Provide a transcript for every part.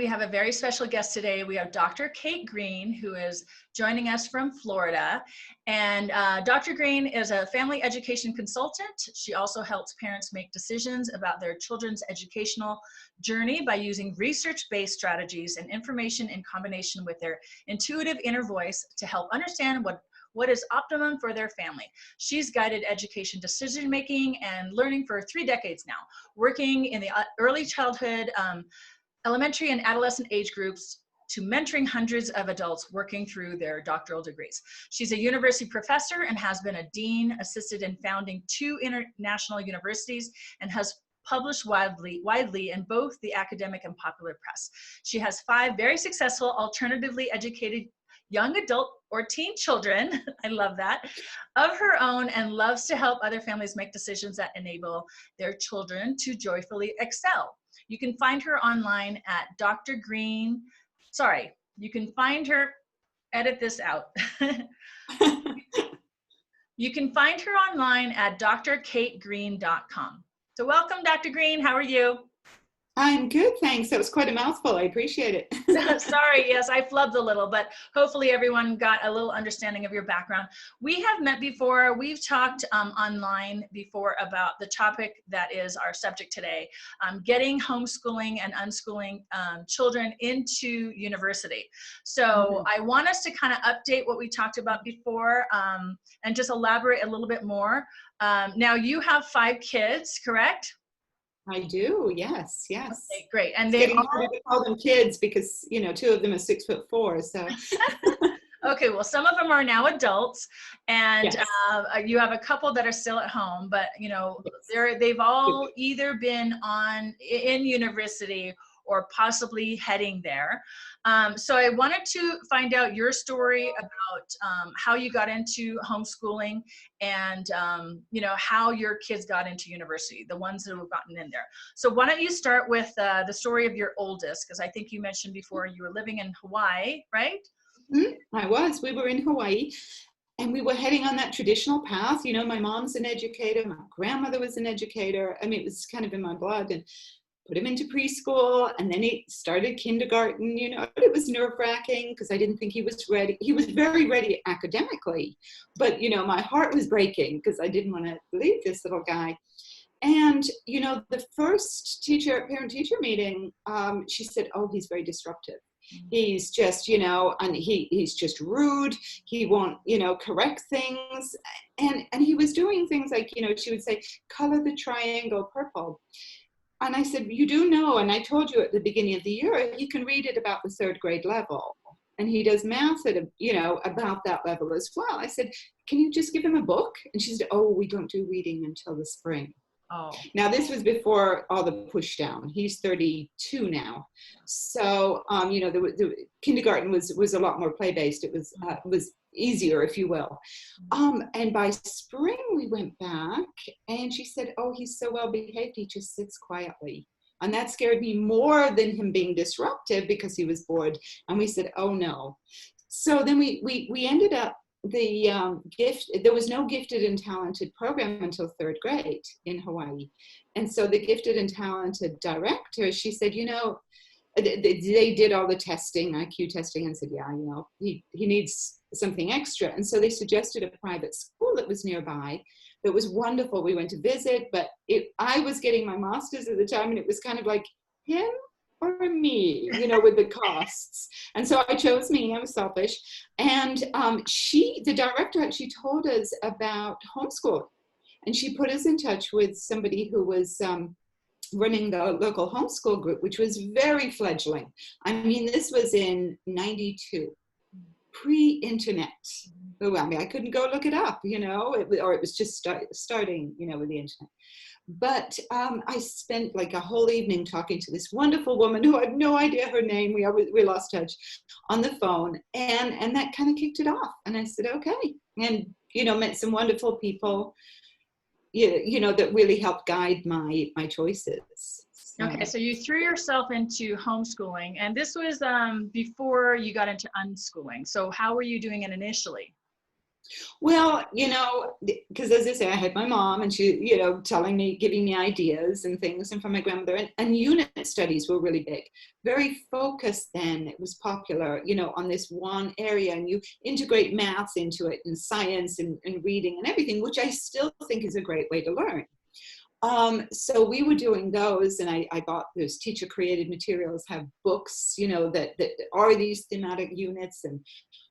we have a very special guest today. We have Dr. Kate Green, who is joining us from Florida. And Dr. Green is a family education consultant. She also helps parents make decisions about their children's educational journey by using research-based strategies and information in combination with their intuitive inner voice to help understand what is optimum for their family. She's guided education decision-making and learning for 3 decades now, working in the early childhood, elementary and adolescent age groups to mentoring hundreds of adults working through their doctoral degrees. She's a university professor and has been a dean, assisted in founding 2 international universities, and has published widely in both the academic and popular press. She has 5 very successful, alternatively educated young adult or teen children, I love that, of her own, and loves to help other families make decisions that enable their children to joyfully excel. You can find her online at Dr. Green, you can find her, edit this out. You can find her online at drkategreen.com. So welcome, Dr. Green, how are you? I'm good, thanks. That was quite a mouthful. I appreciate it. Sorry, yes, I flubbed a little, but hopefully everyone got a little understanding of your background. We have met before. We've talked online before about the topic that is our subject today, getting homeschooling and unschooling children into university. So I want us to kind of update what we talked about before and just elaborate a little bit more. Now you have 5 kids, correct? I do, yes. Okay, great. And they call them kids because, you know, 2 of them are 6'4", so. Okay, well, some of them are now adults, and yes. You have a couple that are still at home, but you know, they've all either been in university or possibly heading there. So I wanted to find out your story about how you got into homeschooling and you know, how your kids got into university, the ones that have gotten in there. So why don't you start with the story of your oldest, because I think you mentioned before you were living in Hawaii, right? I was. We were in Hawaii. And we were heading on that traditional path. You know, my mom's an educator. My grandmother was an educator. I mean, it was kind of in my blood. And put him into preschool, and then he started kindergarten. You know, it was nerve-wracking because I didn't think he was ready. He was very ready academically, but you know, my heart was breaking because I didn't want to leave this little guy. And you know, the first parent-teacher meeting, she said, "Oh, he's very disruptive. He's just, you know, and he's just rude. He won't, you know, correct things." And he was doing things like, you know, she would say, "Color the triangle purple." And I said, "You do know, and I told you at the beginning of the year, you can read it about the 3rd grade level." And he does math at, you know, about that level as well. I said, "Can you just give him a book?" And she said, "Oh, we don't do reading until the spring." Oh. Now, this was before all the push down. He's 32 now. So, you know, the kindergarten was a lot more play-based. It was easier, if you will. And by spring, we went back, and she said, "Oh, he's so well behaved. He just sits quietly." And that scared me more than him being disruptive because he was bored. And we said, "Oh, no." So then we ended up, there was no gifted and talented program until 3rd grade in Hawaii. And so the gifted and talented director, she said, you know, they did all the testing, IQ testing, and said, "Yeah, you know, he needs something extra." And so they suggested a private school that was nearby. That was wonderful. We went to visit, but I was getting my master's at the time, and it was kind of like him or me, you know, with the costs. And so I chose me. I was selfish. And the director actually told us about Homeschooled, and she put us in touch with somebody who was running the local homeschool group, which was very fledgling. I mean, this was in 92, pre-internet. Oh, I mean, I couldn't go look it up, you know, or it was just starting, you know, with the internet. But I spent like a whole evening talking to this wonderful woman who I had no idea her name. We lost touch on the phone, and that kind of kicked it off. And I said, okay, and you know, met some wonderful people, you know, that really helped guide my choices. Okay, so you threw yourself into homeschooling, and this was before you got into unschooling. So how were you doing it initially? Well, because as I say, I had my mom and she, telling me, giving me ideas and things, and from my grandmother, and unit studies were really big, very focused then. It was popular, on this one area, and you integrate maths into it and science and reading and everything, which I still think is a great way to learn. So we were doing those, and I bought those teacher created materials, have books, that are these thematic units, and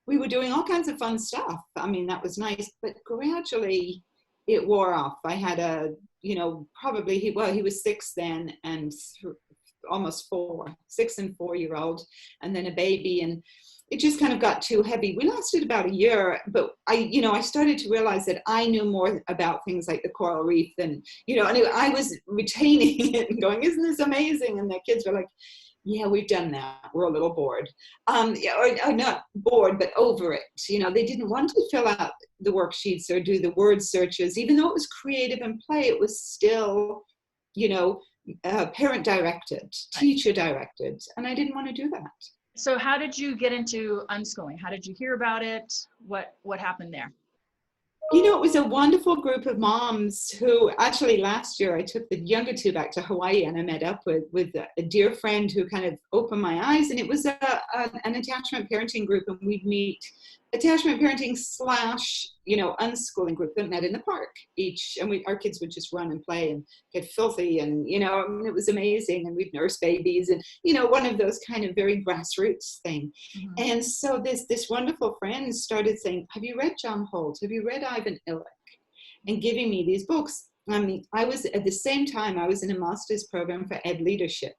we were doing all kinds of fun stuff. I mean, that was nice, but gradually it wore off. I had probably he was 6 then, and almost 4, 6 and 4-year-old, and then a baby, and it just kind of got too heavy. We lasted about a year, but I started to realize that I knew more about things like the coral reef than, and I was retaining it and going, isn't this amazing? And the kids were like, yeah, we've done that. We're a little bored. Or not bored, but over it. They didn't want to fill out the worksheets or do the word searches. Even though it was creative and play, it was still, parent directed, teacher directed. And I didn't want to do that. So how did you get into unschooling? How did you hear about it? What happened there? It was a wonderful group of moms who actually last year I took the younger 2 back to Hawaii, and I met up with a dear friend who kind of opened my eyes, and it was an attachment parenting group, and we'd meet attachment parenting / unschooling group that met in the park each, and our kids would just run and play and get filthy, and it was amazing, and we'd nurse babies, and one of those kind of very grassroots thing. Mm-hmm. And so this wonderful friend started saying, have you read John Holt? Have you read Ivan Illich? And giving me these books. I mean, I was at the same time I was in a master's program for ed leadership.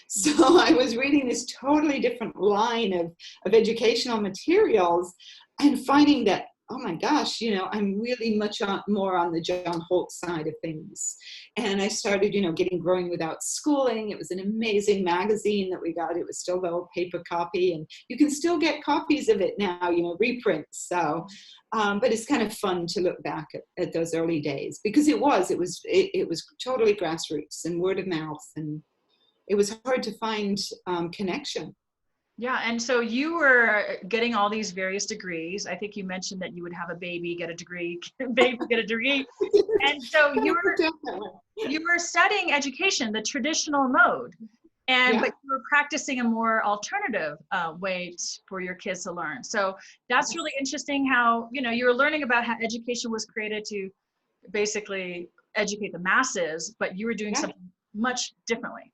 So I was reading this totally different line of educational materials and finding that, oh my gosh, I'm really much more on the John Holt side of things. And I started, getting Growing Without Schooling. It was an amazing magazine that we got. It was still the old paper copy, and you can still get copies of it now, reprints. So, but it's kind of fun to look back at those early days, because it was totally grassroots and word of mouth, and it was hard to find connection. Yeah, and so you were getting all these various degrees. I think you mentioned that you would have a baby, get a degree, baby, get a degree. And so you were studying education, the traditional mode, but you were practicing a more alternative way for your kids to learn. So that's really interesting how, you were learning about how education was created to basically educate the masses, but you were doing something much differently.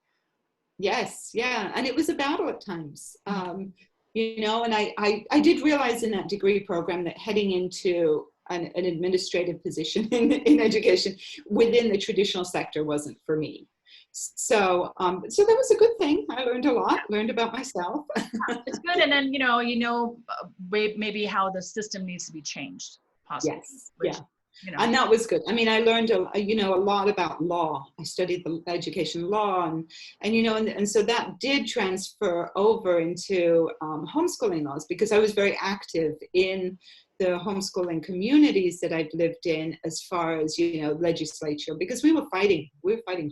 Yes, yeah, and it was a battle at times, and I did realize in that degree program that heading into an administrative position in education within the traditional sector wasn't for me. So that was a good thing. I learned a lot, learned about myself. It's good, and then maybe how the system needs to be changed, possibly. Yes, and that was good. I mean, I learned a lot about law. I studied the education law, and so that did transfer over into homeschooling laws, because I was very active in the homeschooling communities that I've lived in, as far as legislature, because we were fighting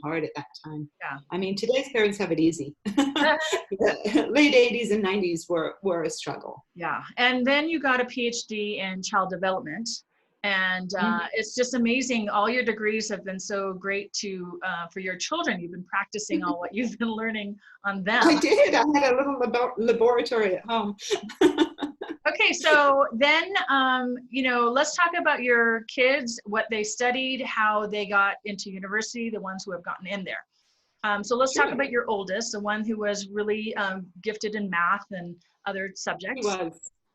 hard at that time. Yeah. I mean, today's parents have it easy. The late 80s and 90s were a struggle. Yeah, and then you got a PhD in child development. And it's just amazing. All your degrees have been so great for your children. You've been practicing all what you've been learning on them. I did. I had a little laboratory at home. Okay, so then, let's talk about your kids, what they studied, how they got into university, the ones who have gotten in there. So let's talk about your oldest, the one who was really gifted in math and other subjects.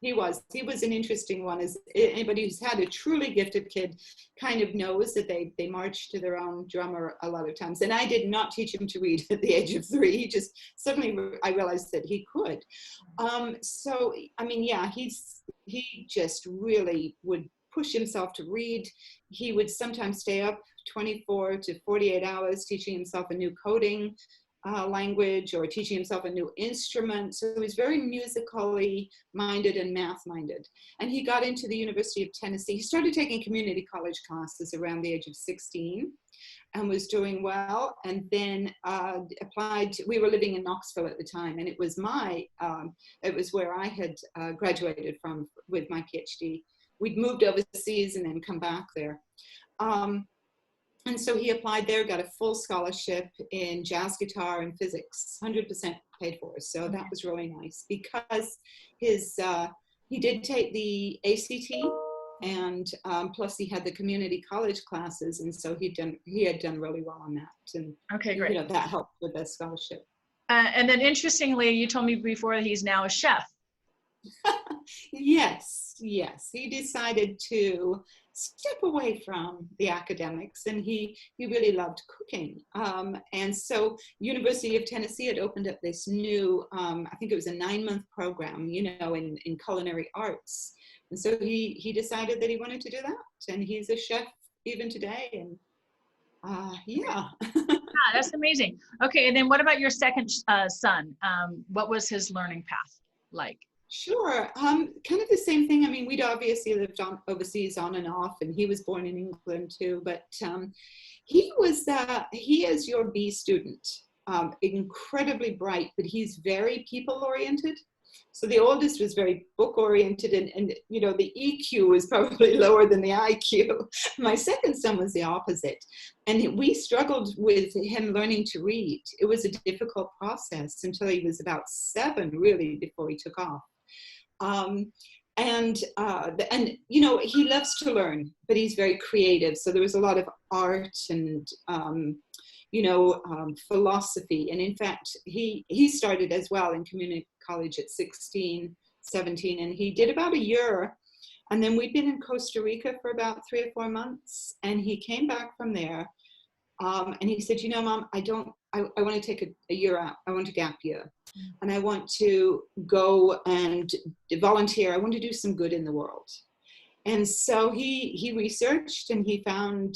He was an interesting one. As anybody who's had a truly gifted kid kind of knows that they march to their own drummer a lot of times. And I did not teach him to read at the age of 3. He just suddenly, I realized that he could. So, I mean, he just really would push himself to read. He would sometimes stay up 24 to 48 hours teaching himself a new coding language, or teaching himself a new instrument. So he was very musically minded and math minded. And he got into the University of Tennessee. He started taking community college classes around the age of 16 and was doing well. And then applied. We were living in Knoxville at the time, and it was where I had graduated from with my PhD. we'd moved overseas and then come back there. And so he applied there, got a full scholarship in jazz guitar and physics, 100% paid for. So that was really nice because he did take the ACT, and plus he had the community college classes, and so he had done really well on that, and okay, great. You know, that helped with the scholarship. And then interestingly, you told me before that he's now a chef. Yes, he decided to step away from the academics, and he really loved cooking. And so University of Tennessee had opened up this new, I think it was a 9-month program, you know, in culinary arts. And so he decided that he wanted to do that, and he's a chef even today. And yeah. That's amazing. Okay, and then what about your second son? What was his learning path like? Sure. Kind of the same thing. I mean, we'd obviously lived overseas on and off, and he was born in England too, but he is your B student, incredibly bright, but he's very people oriented. So the oldest was very book oriented, and you know, the EQ was probably lower than the IQ. My second son was the opposite, and we struggled with him learning to read. It was a difficult process until he was about 7, really, before he took off. And you know, he loves to learn, but he's very creative. So there was a lot of art and you know, philosophy. And in fact, he started as well in community college at 16, 17, and he did about a year. And then we'd been in Costa Rica for about 3 or 4 months, and he came back from there. And he said, you know, Mom, I want to take a year out. I want a gap year. And I want to go and volunteer. I want to do some good in the world. And so he researched, and he found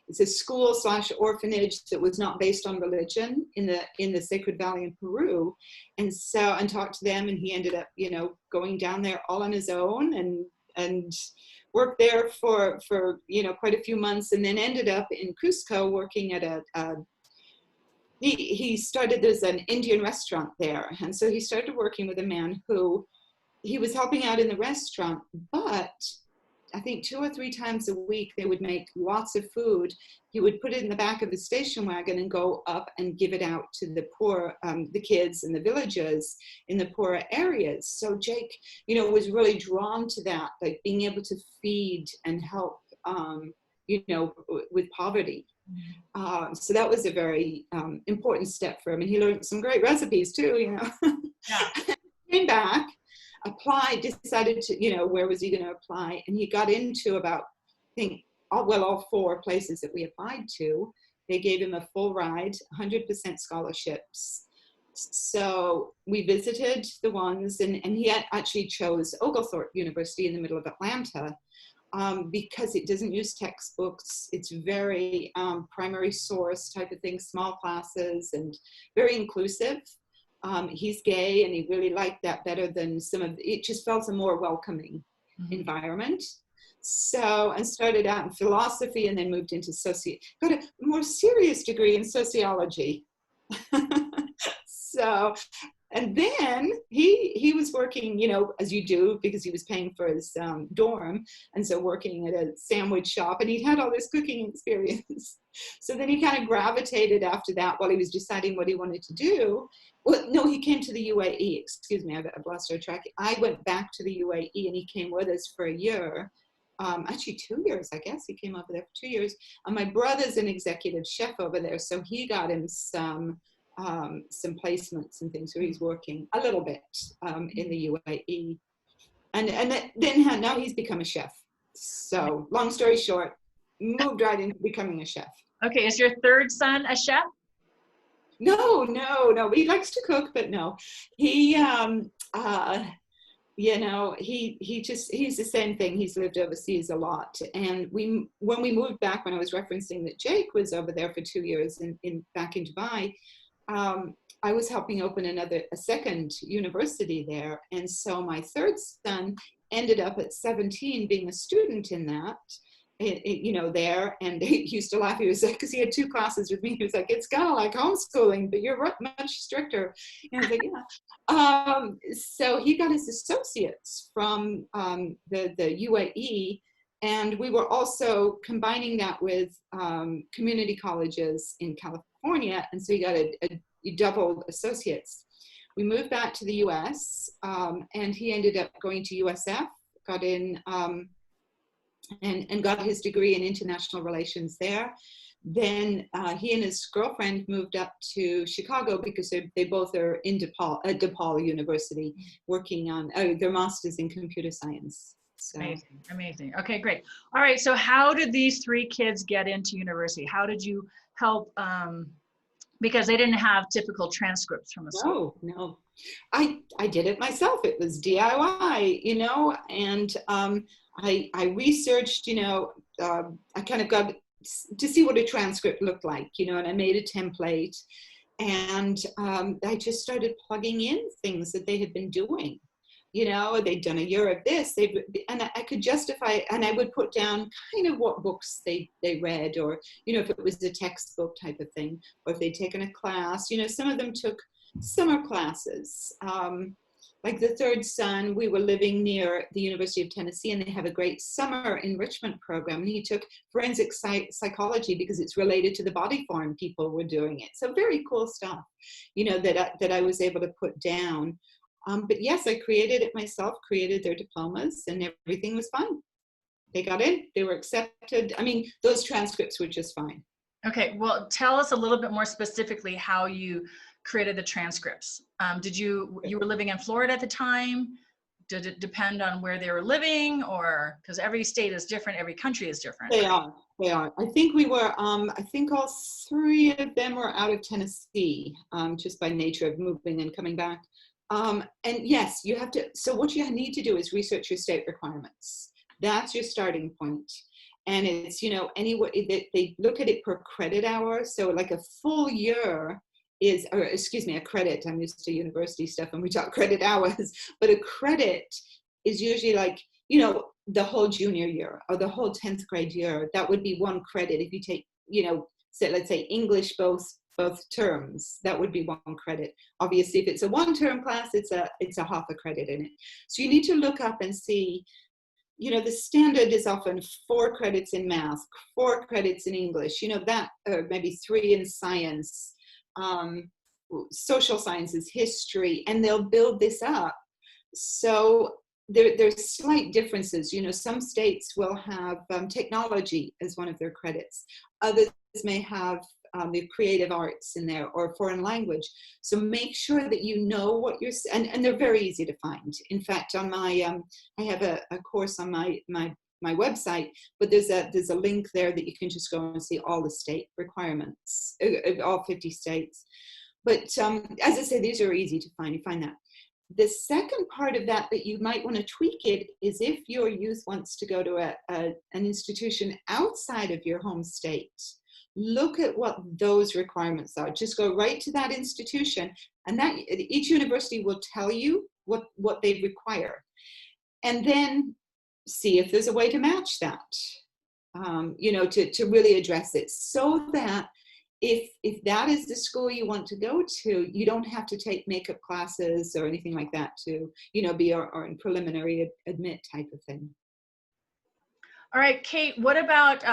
it's a school/orphanage that was not based on religion in the Sacred Valley in Peru. And talked to them, and he ended up, you know, going down there all on his own and worked there for you know, quite a few months, and then ended up in Cusco working at he started, there's an Indian restaurant there. And so he started working with a man who he was helping out in the restaurant, but I think 2 or 3 times a week, they would make lots of food. He would put it in the back of the station wagon and go up and give it out to the poor, the kids in the villages in the poorer areas. So Jake, you know, was really drawn to that, like being able to feed and help, you know, with poverty. So that was a very important step for him. And he learned some great recipes too, you know. Yeah. Came back, applied, decided to, you know, where was he going to apply? And he got into about, I think, all 4 places that we applied to. They gave him a full ride, 100% scholarships. So we visited the ones, and he actually chose Oglethorpe University in the middle of Atlanta. Because it doesn't use textbooks. It's very primary source type of thing, small classes, and very inclusive. He's gay, and he really liked that better than it just felt a more welcoming environment. So, and started out in philosophy, and then moved into got a more serious degree in sociology. So, and then he was working, you know, as you do, because he was paying for his dorm, and so working at a sandwich shop, and he'd had all this cooking experience. So then he kind of gravitated after that while he was deciding what he wanted to do. Well, no, he came to the UAE, excuse me, I've lost our track. I went back to the UAE, and he came with us for a year. Actually 2 years, I guess. He came over there for 2 years. And my brother's an executive chef over there, so he got him some placements and things where he's working a little bit in the UAE, and then now he's become a chef. So long story short, moved right into becoming a chef. Okay, is your third son a chef? No, he likes to cook, but no, he you know, he's the same thing. He's lived overseas a lot, and when we moved back, when I was referencing that Jake was over there for 2 years back in Dubai, I was helping open a second university there. And so my third son ended up at 17 being a student in that. there, and he used to laugh. He was like, because he had 2 classes with me, he was like, it's kind of like homeschooling, but you're much stricter. And I was like, yeah. So he got his associates from the UAE, and we were also combining that with community colleges in California, and so he got a doubled associates. We moved back to the US, and he ended up going to USF, got in and got his degree in international relations there. Then he and his girlfriend moved up to Chicago because they both are in DePaul University, working on their masters in computer science. So. Amazing, amazing. Okay, great. All right, so how did these 3 kids get into university? How did you help? Because they didn't have typical transcripts from the school. No. I did it myself. It was DIY, and I researched, I kind of got to see what a transcript looked like, and I made a template, and I just started plugging in things that they had been doing. They'd done a year of this, and I could justify, and I would put down kind of what books they read, or, if it was a textbook type of thing, or if they'd taken a class. Some of them took summer classes. Like the third son, we were living near the University of Tennessee, and they have a great summer enrichment program. And he took forensic psychology because it's related to the body form people were doing it. So very cool stuff, that I was able to put down. But yes, I created it myself, created their diplomas, and everything was fine. They got in, they were accepted. I mean, those transcripts were just fine. Okay, well, tell us a little bit more specifically how you created the transcripts. You were living in Florida at the time? Did it depend on where they were living, or, because every state is different, every country is different? They are. I think we were, I think all 3 of them were out of Tennessee, just by nature of moving and coming back. And yes, you have to, so what you need to do is research your state requirements. That's your starting point. And it's, anyway, they look at it per credit hour. So like a full year is, or excuse me, a credit, I'm used to university stuff and we talk credit hours, but a credit is usually like, the whole junior year or the whole 10th grade year. That would be 1 credit. If you take, let's say English both terms, that would be 1 credit. Obviously, if it's a 1-term class, it's a half a credit in it. So you need to look up and see, the standard is often 4 credits in math, 4 credits in English, that, or maybe 3 in science, social sciences, history, and they'll build this up. So there's slight differences. Some states will have technology as one of their credits. Others may have the creative arts in there, or foreign language. So make sure that you know what you're, and they're very easy to find. In fact, on my, I have a course on my website, but there's a link there that you can just go and see all the state requirements, all 50 states. But as I say, these are easy to find. You find that. The second part of that you might want to tweak it is if your youth wants to go to an institution outside of your home state. Look at what those requirements are. Just go right to that institution, and that each university will tell you what they require, and then see if there's a way to match that. To really address it, so that if that is the school you want to go to, you don't have to take makeup classes or anything like that to be or in preliminary admit type of thing. All right, Kate, what about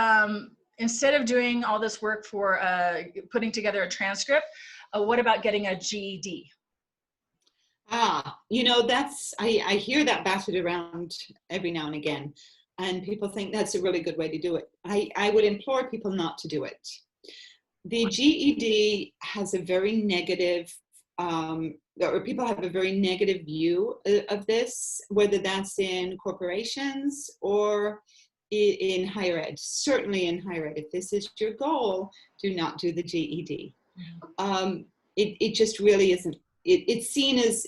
instead of doing all this work for putting together a transcript, what about getting a GED? That's, I hear that battered around every now and again, and people think that's a really good way to do it. I would implore people not to do it. The GED has a very negative, or people have a very negative view of this, whether that's in corporations or in higher ed. Certainly in higher ed. If this is your goal, do not do the GED. It just really isn't. It's seen as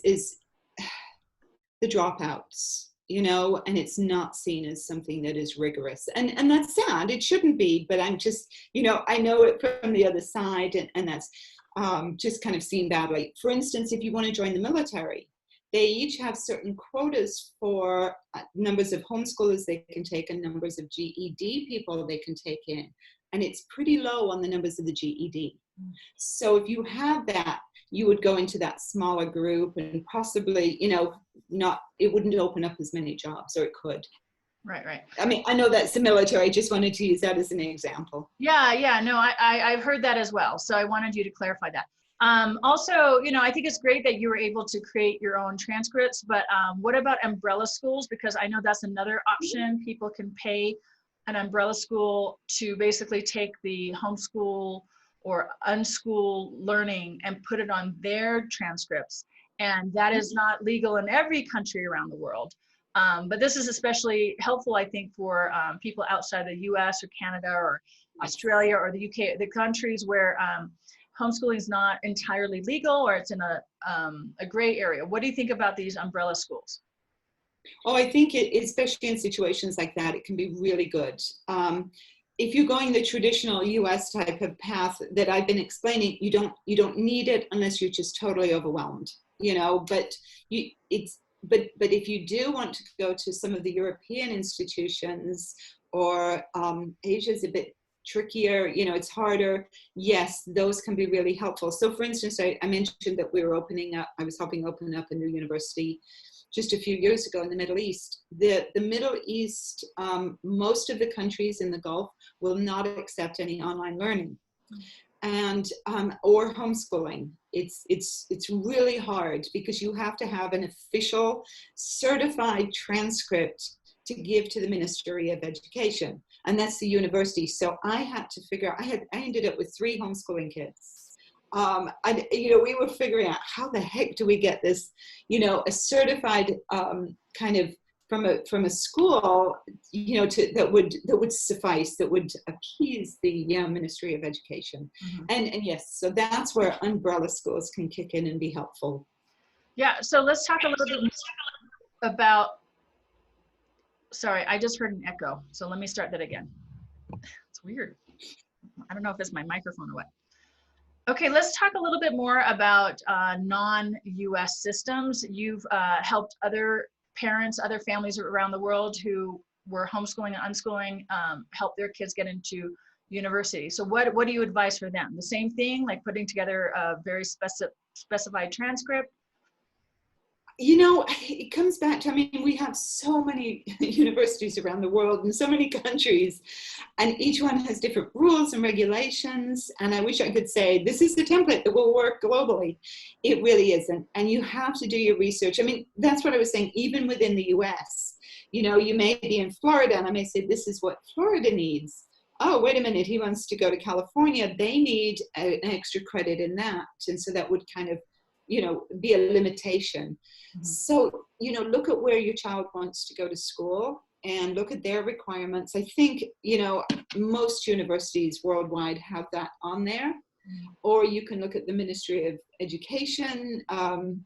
the dropouts, and it's not seen as something that is rigorous. And that's sad. It shouldn't be, but I'm just, I know it from the other side, and that's just kind of seen badly. For instance, if you want to join the military, they each have certain quotas for numbers of homeschoolers they can take and numbers of GED people they can take in. And it's pretty low on the numbers of the GED. So if you have that, you would go into that smaller group and possibly, it wouldn't open up as many jobs, or it could. Right. I mean, I know that's the military. I just wanted to use that as an example. Yeah. No, I've heard that as well. So I wanted you to clarify that. Also, I think it's great that you were able to create your own transcripts, but what about umbrella schools? Because I know that's another option. People can pay an umbrella school to basically take the homeschool or unschool learning and put it on their transcripts. And that is not legal in every country around the world. But this is especially helpful, I think, for people outside the US or Canada or Australia or the UK, the countries where homeschooling is not entirely legal, or it's in a gray area. What do you think about these umbrella schools? Oh, I think especially in situations like that, it can be really good. If you're going the traditional US type of path that I've been explaining, you don't need it unless you're just totally overwhelmed, but if you do want to go to some of the European institutions, or Asia's a bit trickier, it's harder. Yes, those can be really helpful. So for instance, I mentioned that I was helping open up a new university just a few years ago in the Middle East. The Middle East, most of the countries in the Gulf will not accept any online learning and or homeschooling. It's really hard because you have to have an official certified transcript to give to the Ministry of Education, and that's the university. So I had to figure out, I ended up with 3 homeschooling kids. We were figuring out how the heck do we get this, a certified kind of from a school, that would suffice, that would appease the Ministry of Education. Mm-hmm. And yes, so that's where umbrella schools can kick in and be helpful. Yeah, so let's talk a little bit about, sorry, I just heard an echo. So let me start that again. It's weird. I don't know if it's my microphone or what. Okay, let's talk a little bit more about non-US systems. You've helped other parents, other families around the world who were homeschooling and unschooling, help their kids get into university. So what do you advise for them? The same thing, like putting together a very specified transcript? It comes back to, we have so many universities around the world and so many countries, and each one has different rules and regulations. And I wish I could say, this is the template that will work globally. It really isn't. And you have to do your research. That's what I was saying, even within the US, you may be in Florida and I may say, this is what Florida needs. Oh, wait a minute, he wants to go to California. They need an extra credit in that. And so that would kind of, be a limitation. Mm-hmm. So, look at where your child wants to go to school and look at their requirements. I think, most universities worldwide have that on there. Mm-hmm. Or you can look at the Ministry of Education, or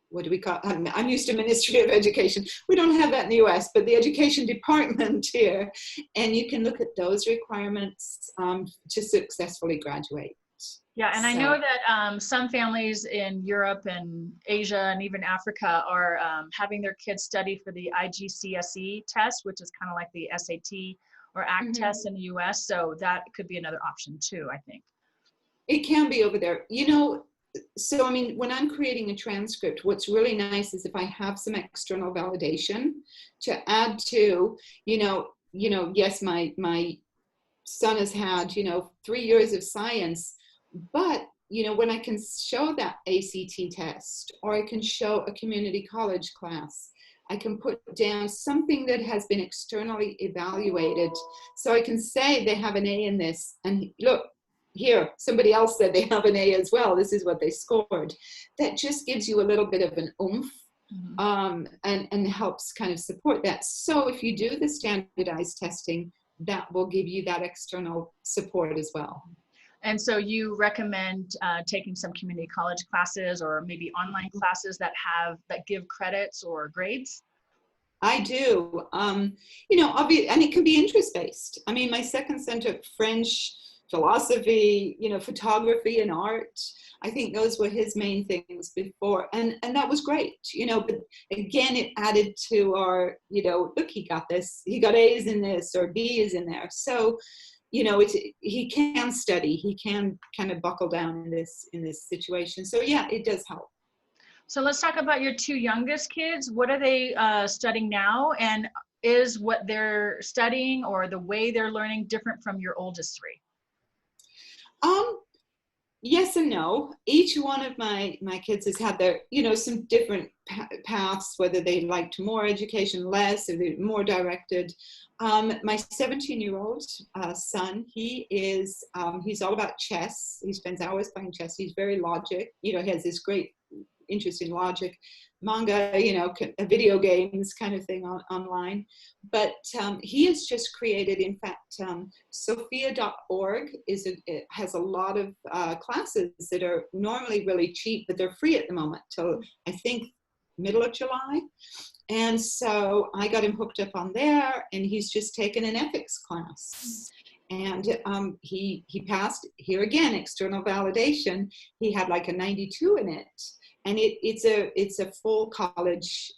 what do we call it? I'm used to Ministry of Education. We don't have that in the US, but the Education Department here. And you can look at those requirements to successfully graduate. Yeah, and I know that some families in Europe and Asia and even Africa are having their kids study for the IGCSE test, which is kind of like the SAT or ACT mm-hmm. test in the US. So that could be another option too, I think. It can be over there. So when I'm creating a transcript, what's really nice is if I have some external validation to add to, yes, my son has had, 3 years of science. But, when I can show that ACT test, or I can show a community college class, I can put down something that has been externally evaluated. So I can say they have an A in this, and look, here, somebody else said they have an A as well. This is what they scored. That just gives you a little bit of an oomph, mm-hmm. And helps kind of support that. So if you do the standardized testing, that will give you that external support as well. And so you recommend taking some community college classes or maybe online classes that give credits or grades? I do. And it can be interest-based. My second son took French philosophy, photography and art. I think those were his main things before. And that was great, but again, it added to our, look, he got this, he got A's in this or B's in there. So, he can study, he can kind of buckle down in this situation. So yeah, it does help. So let's talk about your two youngest kids. What are they studying now? And is what they're studying or the way they're learning different from your oldest three? Yes and no. Each one of my kids has had their, some different paths, whether they liked more education, less, or they're more directed. My 17-year-old son, he's all about chess. He spends hours playing chess. He's very logic. He has this great interest in logic, manga, video games kind of thing online. But he has just created, in fact, Sophia.org has a lot of classes that are normally really cheap, but they're free at the moment till I think middle of July. And so I got him hooked up on there, and he's just taken an ethics class. And he passed. Here again, external validation. He had like a 92 in it. And it's a full college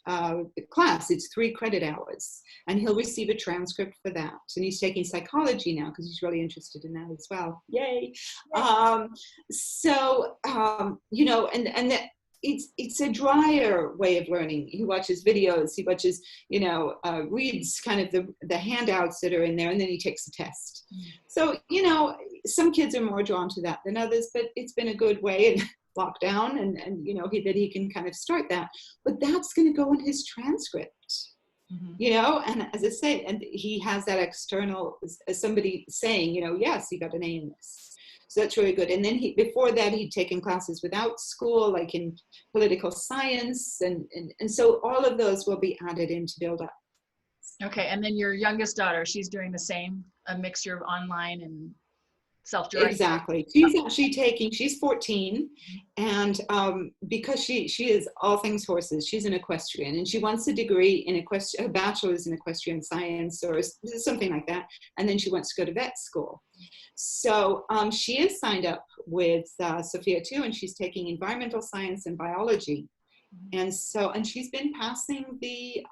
class. It's 3 credit hours, and he'll receive a transcript for that. And he's taking psychology now because he's really interested in that as well. Yay! And that it's a drier way of learning. He watches videos. He watches, reads kind of the handouts that are in there, and then he takes a test. So some kids are more drawn to that than others, but it's been a good way. And lockdown and that he can kind of start that, but that's going to go in his transcript, and as I say, and he has that external, as somebody saying, yes, he got an A in this. So that's really good. And then before that, he'd taken classes without school, like in political science. And so all of those will be added in to build up. Okay. And then your youngest daughter, she's doing the same, a mixture of online and self-directed. Exactly. She's 14, and because she is all things horses, she's an equestrian, and she wants a degree in a bachelor's in equestrian science or something like that, and then she wants to go to vet school. So she is signed up with Sophia too, and she's taking environmental science and biology. And she's been passing the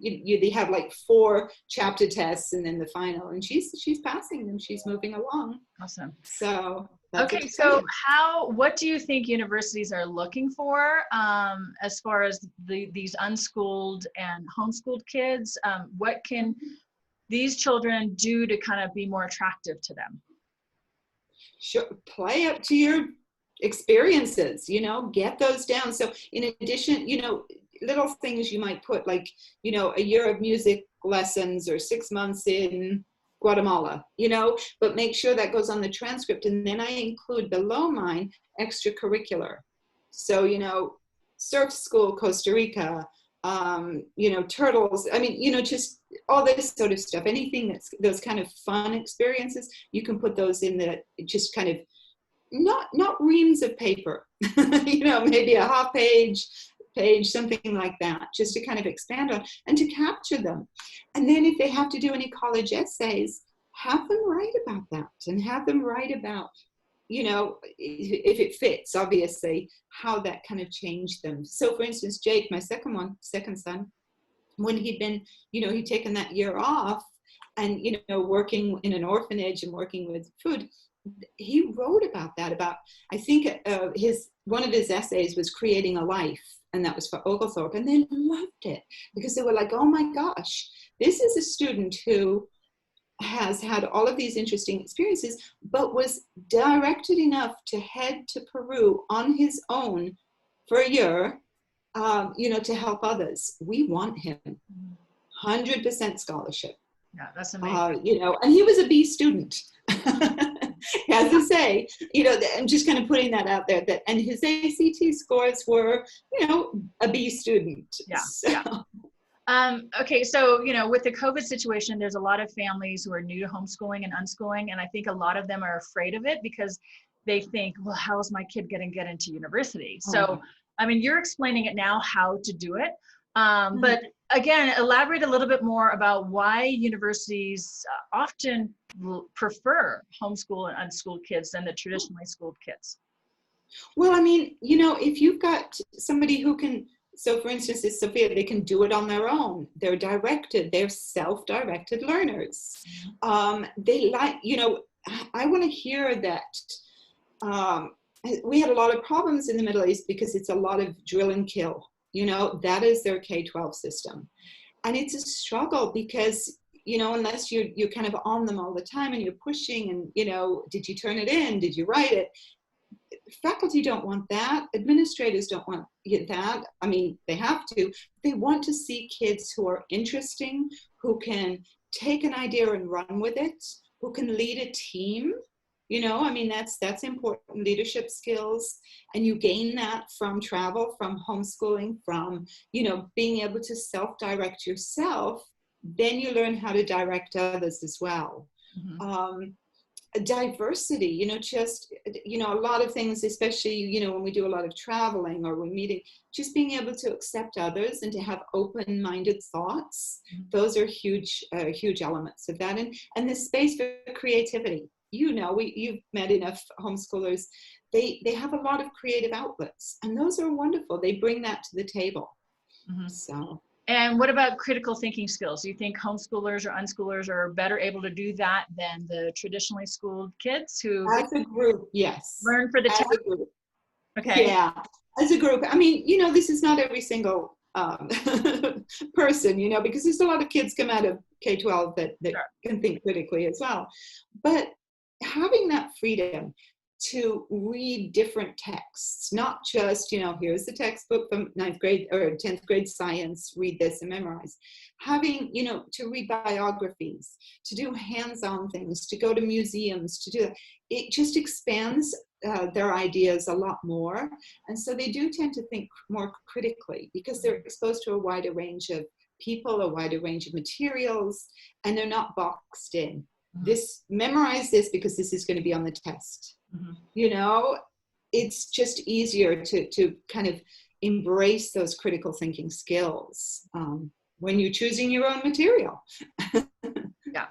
they have like 4 chapter tests and then the final, and she's passing them. She's moving along. Awesome. So okay, exciting. So what do you think universities are looking for as far as these unschooled and homeschooled kids? What can these children do to kind of be more attractive to them? Sure, play up to your experiences, get those down. So in addition, little things you might put, like, a year of music lessons or 6 months in Guatemala, but make sure that goes on the transcript. And then I include below mine extracurricular. So, surf school, Costa Rica, turtles. I mean, just all this sort of stuff. Anything that's those kind of fun experiences, you can put those in that just kind of not reams of paper, maybe a half page, something like that, just to kind of expand on and to capture them. And then if they have to do any college essays, have them write about that, and have them write about, if it fits, obviously, how that kind of changed them. So for instance, Jake, my second son, when he'd been, he'd taken that year off and, working in an orphanage and working with food, he wrote about that, I think one of his essays was creating a life, and that was for Oglethorpe, and they loved it because they were like, oh my gosh, this is a student who has had all of these interesting experiences, but was directed enough to head to Peru on his own for a year, to help others. We want him. 100% scholarship. Yeah, that's amazing. And he was a B student. As I say, I'm just kind of putting that out there, and his ACT scores were, a B student. Yeah. So. Yeah. Okay, so, with the COVID situation, there's a lot of families who are new to homeschooling and unschooling, and I think a lot of them are afraid of it because they think, well, how is my kid going to get into university? So, I mean, you're explaining it now how to do it. But again, elaborate a little bit more about why universities often prefer homeschool and unschooled kids than the traditionally schooled kids. Well, I mean, you know, if you've got somebody who can, so for instance, it's Sophia, they can do it on their own. They're directed, they're self-directed learners. They like, you know, I want to hear that. We had a lot of problems in the Middle East because it's a lot of drill and kill. You know, that is their K-12 system. And it's a struggle because, you know, unless you're kind of on them all the time and you're pushing and, you know, did you turn it in? Did you write it? Faculty don't want that. Administrators don't want that. I mean, they have to. They want to see kids who are interesting, who can take an idea and run with it, who can lead a team. You know, I mean, that's important leadership skills. And you gain that from travel, from homeschooling, from, you know, being able to self-direct yourself. Then you learn how to direct others as well. Diversity, you know, just, you know, a lot of things, especially, you know, when we do a lot of traveling or we're meeting, just being able to accept others and to have open-minded thoughts. Those are huge, huge elements of that. And the space for creativity. You know, you've met enough homeschoolers. They have a lot of creative outlets, and those are wonderful. They bring that to the table. So. And what about critical thinking skills? Do you think homeschoolers or unschoolers are better able to do that than the traditionally schooled kids who As a group, yes. learn for the test? As a group. Okay. Yeah, as a group. I mean, you know, this is not every single person, you know, because there's a lot of kids come out of K-12 that Sure. can think critically as well. But having that freedom to read different texts, not just, you know, here's the textbook from 9th grade or 10th grade science, read this and memorize. Having, you know, to read biographies, to do hands-on things, to go to museums, to do that. It just expands their ideas a lot more. And so they do tend to think more critically because they're exposed to a wider range of people, a wider range of materials, and they're not boxed in. Memorize this because this is going to be on the test. You know, it's just easier to kind of embrace those critical thinking skills when you're choosing your own material. Yeah.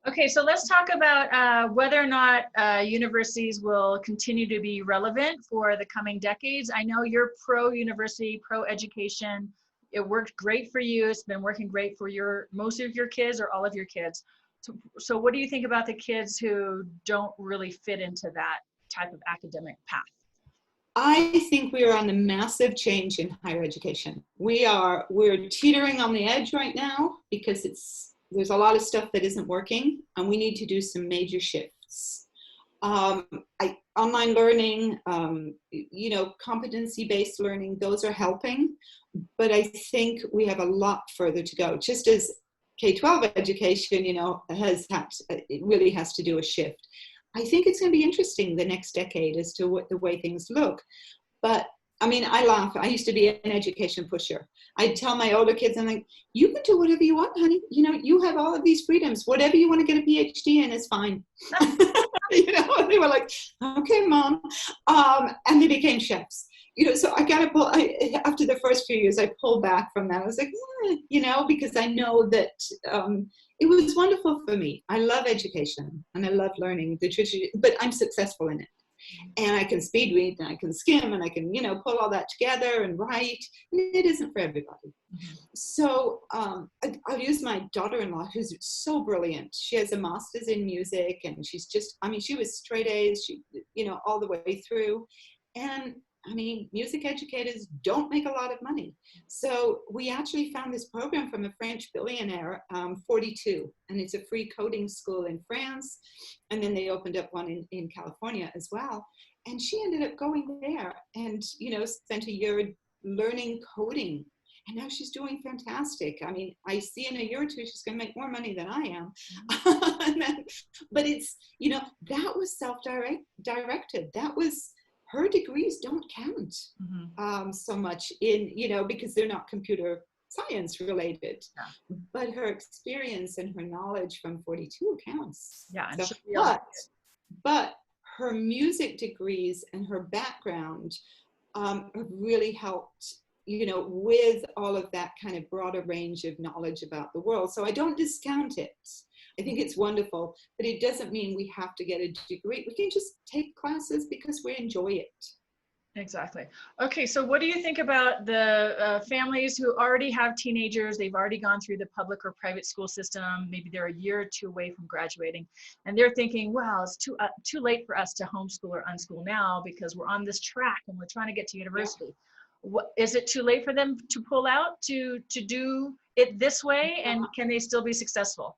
Okay, so let's talk about whether or not universities will continue to be relevant for the coming decades. I know you're pro-university, pro-education. It worked great for you. It's been working great for most of your kids or all of your kids. So what do you think about the kids who don't really fit into that type of academic path? I think we are on a massive change in higher education. We're teetering on the edge right now because there's a lot of stuff that isn't working, and we need to do some major shifts. Online learning, you know, competency-based learning, those are helping, but I think we have a lot further to go. Just as K-12 education, you know, it really has to do a shift. I think it's going to be interesting the next decade as to what the way things look. But I mean, I laugh. I used to be an education pusher. I'd tell my older kids, I'm like, you can do whatever you want, honey. You know, you have all of these freedoms. Whatever you want to get a PhD in is fine. You know, and they were like, okay, Mom. And they became chefs. You know, so after the first few years, I pulled back from that. I was like, you know, because I know that it was wonderful for me. I love education and I love learning the tradition, but I'm successful in it. And I can speed read and I can skim and I can, you know, pull all that together and write. And it isn't for everybody. So I'll use my daughter-in-law, who's so brilliant. She has a master's in music and she's just, I mean, she was straight A's, you know, all the way through. And I mean, music educators don't make a lot of money. So we actually found this program from a French billionaire, 42, and it's a free coding school in France. And then they opened up one in California as well. And she ended up going there and, you know, spent a year learning coding. And now she's doing fantastic. I mean, I see in a year or two, she's going to make more money than I am. But it's, you know, that was self-directed. That was, her degrees don't count so much in, you know, because they're not computer science related, but her experience and her knowledge from 42 counts. Yeah. So, but her music degrees and her background have really helped you know, with all of that kind of broader range of knowledge about the world. So I don't discount it. I think it's wonderful, but it doesn't mean we have to get a degree. We can just take classes because we enjoy it. Exactly. Okay, so what do you think about the families who already have teenagers? They've already gone through the public or private school system. Maybe they're a year or two away from graduating, and they're thinking, "Well, it's too late for us to homeschool or unschool now because we're on this track and we're trying to get to university." What, is it too late for them to pull out to do it this way, and can they still be successful?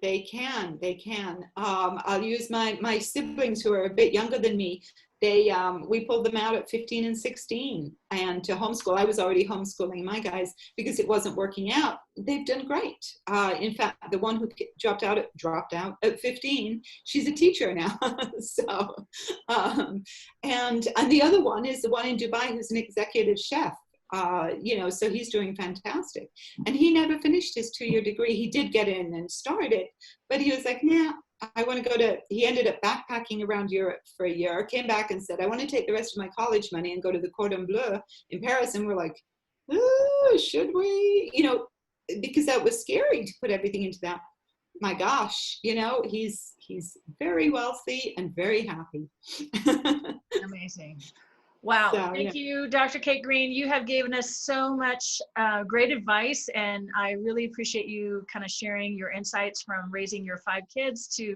They can, they can. I'll use my siblings who are a bit younger than me. They, we pulled them out at 15 and 16 and to homeschool. I was already homeschooling my guys because it wasn't working out. They've done great. In fact, the one who dropped out at 15, she's a teacher now. So, and the other one is the one in Dubai who's an executive chef. You know, so he's doing fantastic. And he never finished his 2-year degree. He did get in and started, but he was like, nah, I want to go to, he ended up backpacking around Europe for a year, came back and said, I want to take the rest of my college money and go to the Cordon Bleu in Paris. And we're like, oh, should we? You know, because that was scary to put everything into that. My gosh, you know, he's very wealthy and very happy. Amazing. Wow. So, Thank you, Dr. Kate Green. You have given us so much great advice, and I really appreciate you kind of sharing your insights from raising your 5 kids to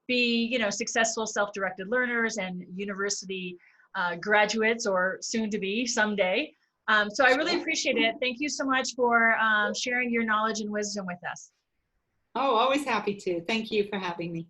be, you know, successful self-directed learners and university graduates, or soon to be someday. So I really appreciate it. Thank you so much for sharing your knowledge and wisdom with us. Oh, always happy to. Thank you for having me.